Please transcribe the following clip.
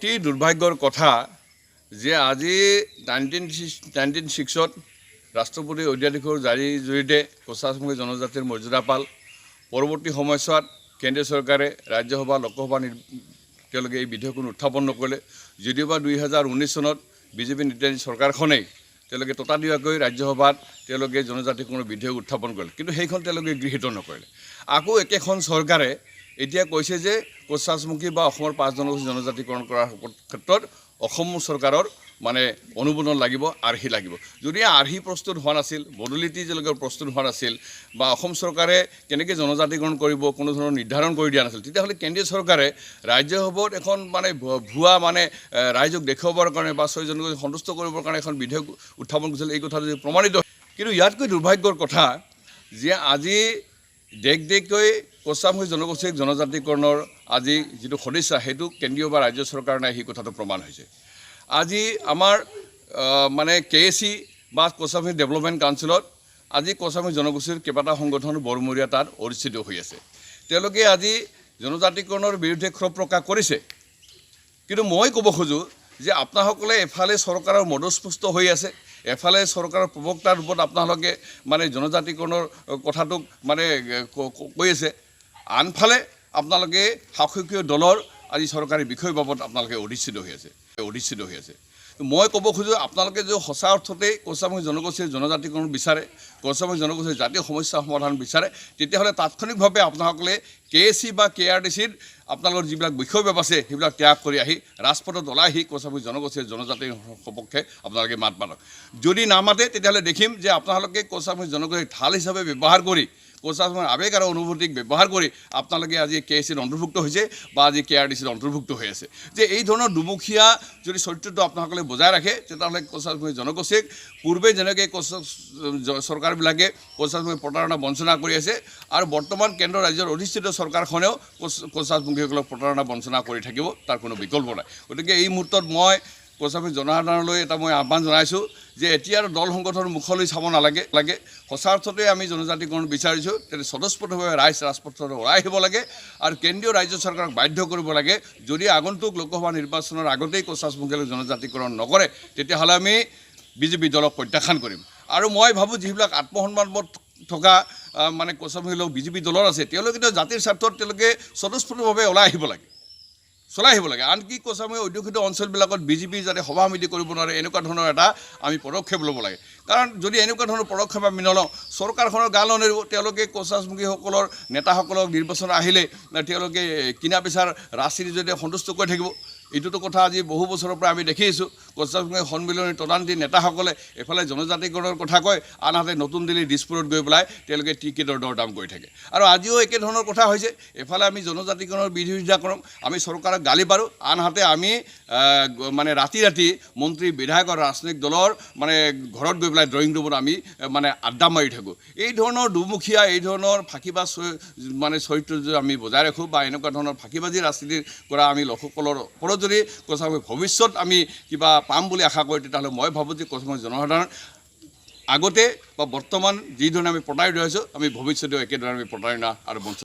অতি দুৰ্ভাগ্যৰ কথা যে আজি 1906 ৰাষ্ট্ৰপতি অধ্যাদেশৰ জাৰিৰ জৰিয়তে কোচাছমুখী জনজাতিৰ মৰ্যাদা পাল। পৰৱৰ্তী সময়ছোৱাত কেন্দ্ৰীয় চৰকাৰে ৰাজ্যসভা লোকসভা তেওঁলোকে এই বিধেয়কখন উত্থাপন নকৰিলে। যদিওবা 2019 চনত বিজেপি নেতৃত্বাধীন চৰকাৰখনেই তেওঁলোকে ততাতৈয়াকৈ ৰাজ্যসভাত তেওঁলোকে জনজাতিকৰণৰ বিধেয়ক উত্থাপন কৰিলে, কিন্তু সেইখন তেওঁলোকে গৃহীত নকৰিলে। আকৌ একেখন চৰকাৰে এতিয়া কৈছে যে কোচাছমুখী বা অসমৰ 5 জনগোষ্ঠী জনজাতিকৰণ কৰাৰ ক্ষেত্ৰত অসম চৰকাৰৰ মানে অনুমোদন লাগিব, আৰ্হি লাগিব। যদি আৰ্হি প্ৰস্তুত হোৱা নাছিল, মডুলিটি যেনেকৈ প্ৰস্তুত হোৱা নাছিল বা অসম চৰকাৰে কেনেকৈ জনজাতিকৰণ কৰিব কোনো ধৰণৰ নিৰ্ধাৰণ কৰি দিয়া নাছিল, তেতিয়াহ'লে কেন্দ্ৰীয় চৰকাৰে ৰাজ্যসভাত এখন মানে ভুৱা মানে ৰাইজক দেখুৱাবৰ কাৰণে বা 6 জনগোষ্ঠীক সন্তুষ্ট কৰিবৰ কাৰণে এখন বিধেয়ক উত্থাপন কৰিছিল, এই কথা যদি প্ৰমাণিত। কিন্তু ইয়াতকৈ দুৰ্ভাগ্যৰ কথা যে আজি দেশকৈ কোচাছমুখী জনগোষ্ঠীক জনজাতিকৰণৰ আজি যিটো সদিচ্ছা সেইটো কেন্দ্ৰীয় বা ৰাজ্য চৰকাৰ নাই, সেই কথাটো প্ৰমাণ হৈছে। আজি আমাৰ মানে KAC বা কোচাছমুখী ডেভেলপমেণ্ট কাউন্সিলত আজি কোচাছমুখী জনগোষ্ঠীৰ কেইবাটা সংগঠন বৰমূৰীয়া তাত অনুষ্ঠিত হৈ আছে। তেওঁলোকে আজি জনজাতিকৰণৰ বিৰুদ্ধে ক্ষোভ প্ৰকাশ কৰিছে। কিন্তু মই ক'ব খোজোঁ যে আপোনালোকে এফালে চৰকাৰৰ মদস্পুষ্ট হৈ আছে, এফালে চৰকাৰৰ প্ৰবক্তাৰ ৰূপত আপোনালোকে মানে জনজাতিকৰণৰ কথাটোক মানে কৈ আছে, আনফালে আপোনালোকে শাসকীয় দলৰ আজি চৰকাৰী বিষয় বাবদ আপোনালোকে অধিষ্ঠিত হৈ আছে। মই ক'ব খোজোঁ আপোনালোকে যদি সঁচা অৰ্থতেই কোচাছমুখী জনগোষ্ঠীৰ জনজাতিকৰণ বিচাৰে, কোচাছমুখী জনগোষ্ঠীৰ জাতীয় সমস্যা সমাধান বিচাৰে, তেতিয়াহ'লে তাৎক্ষণিকভাৱে আপোনালোকে KAC বা KRDCৰ আপোনালোকৰ যিবিলাক বিষয়বাব আছে সেইবিলাক ত্যাগ কৰি আহি ৰাজপথত ওলাই আহি কোচাছমুখী জনগোষ্ঠীৰ জনজাতিৰ সপক্ষে আপোনালোকে মাত মাতক। যদি নামাতে তেতিয়াহ'লে দেখিম যে আপোনালোকে কোচাছমুখী জনগোষ্ঠীক ঢাল হিচাপে ব্যৱহাৰ কৰি, কোচাছমুখীৰ আৱেগ আৰু অনুভূতিক ব্যৱহাৰ কৰি আপোনালোকে আজি KACত অন্তৰ্ভুক্ত হৈছে বা আজি KRDCত অন্তৰ্ভুক্ত হৈ আছে। যে এই ধৰণৰ দুমুখীয়া যদি চৰিত্ৰটো আপোনালোকে বজাই ৰাখে, তেতিয়াহ'লে কোচাছমুখী জনগোষ্ঠীক পূৰ্বে যেনেকৈ চৰকাৰবিলাকে কোচাছমুখী প্ৰতাৰণা বঞ্চনা কৰি আছে আৰু বৰ্তমান কেন্দ্ৰ ৰাজ্যৰ অধিষ্ঠিত চৰকাৰখনেও কোচাছমুখীসকলক প্ৰতাৰণা বঞ্চনা কৰি থাকিব, তাৰ কোনো বিকল্প নাই। গতিকে এই মুহূৰ্তত মই কোচাছমুখী জনসাধাৰণলৈ এটা মই আহ্বান জনাইছোঁ যে এতিয়া আৰু দল সংগঠনৰ মুখলৈ চাব নালাগে, সঁচা অৰ্থতে আমি জনজাতিকৰণ বিচাৰিছোঁ, তেতিয়া স্বতঃস্ফূৰ্তভাৱে ৰাজপথলৈ ওলাই আহিব লাগে আৰু কেন্দ্ৰীয় ৰাজ্য চৰকাৰক বাধ্য কৰিব লাগে। যদি আগন্তুক লোকসভা নিৰ্বাচনৰ আগতেই কোচাছমুখীক জনজাতিকৰণ নকৰে তেতিয়াহ'লে আমি বিজেপি দলক প্ৰত্যাখ্যান কৰিম। আৰু মই ভাবোঁ যিবিলাক আত্মসন্মানবোধ থকা মানে কোচাছমুখী লোক বিজেপি দলৰ আছে, তেওঁলোকে জাতিৰ স্বাৰ্থত তেওঁলোকে স্বতঃস্ফূৰ্তভাৱে ওলাই আহিব লাগে, চলাই আহিব লাগে। আনকি কোচাছমুখী অধ্যুষিত অঞ্চলবিলাকত বিজেপি যাতে সভা সমিতি কৰিব নোৱাৰে, এনেকুৱা ধৰণৰ এটা আমি পদক্ষেপ ল'ব লাগে। কাৰণ যদি এনেকুৱা ধৰণৰ পদক্ষেপ আমি নলওঁ, চৰকাৰখনৰ গাল নেৰিব। তেওঁলোকে কোচাছমুখীসকলৰ নেতাসকলক নিৰ্বাচন আহিলে তেওঁলোকে কিনা বেচাৰ ৰাজনীতিৰ জৰিয়তে সন্তুষ্ট কৰি থাকিব। এইটোতো কথা আজি বহু বছৰৰ পৰা আমি দেখি আহিছোঁ। কোচাছমুখী সন্মিলনীৰ তদানীতি নেতাসকলে এফালে জনজাতিকৰণৰ কথা কয়, আনহাতে নতুন দিল্লীৰ দিছপুৰত গৈ পেলাই তেওঁলোকে টিকেটৰ দৰ দাম কৰি থাকে। আৰু আজিও একেধৰণৰ কথা হৈছে। এফালে আমি জনজাতিকৰণৰ বিৰোধিতা কৰোঁ, আমি চৰকাৰক গালি পাৰোঁ, আনহাতে আমি মানে ৰাতি মন্ত্ৰী বিধায়ক আৰু ৰাজনৈতিক দলৰ মানে ঘৰত গৈ পেলাই ড্ৰয়িং ৰুমত আমি মানে আড্ডা মাৰি থাকোঁ। এই ধৰণৰ দুমুখীয়া, এই ধৰণৰ ফাঁকিবাজ মানে চৰিত্ৰ যদি আমি বজাই ৰাখোঁ বা এনেকুৱা ধৰণৰ ফাঁকিবাজী ৰাজনীতিৰ পৰা আমি লোকসকলৰ ওপৰত যদি কোচাছমুখী ভৱিষ্যত আমি কিবা পাম বুলি আশা কৰোঁ, তেতিয়াহ'লে মই ভাবোঁ যে কোচাছমুখী জনসাধাৰণ আগতে বা বৰ্তমান যিধৰণে আমি প্ৰতাৰিত হৈছোঁ, আমি ভৱিষ্যতেও একেধৰণে আমি প্ৰতাৰণা আৰু বঞ্চনা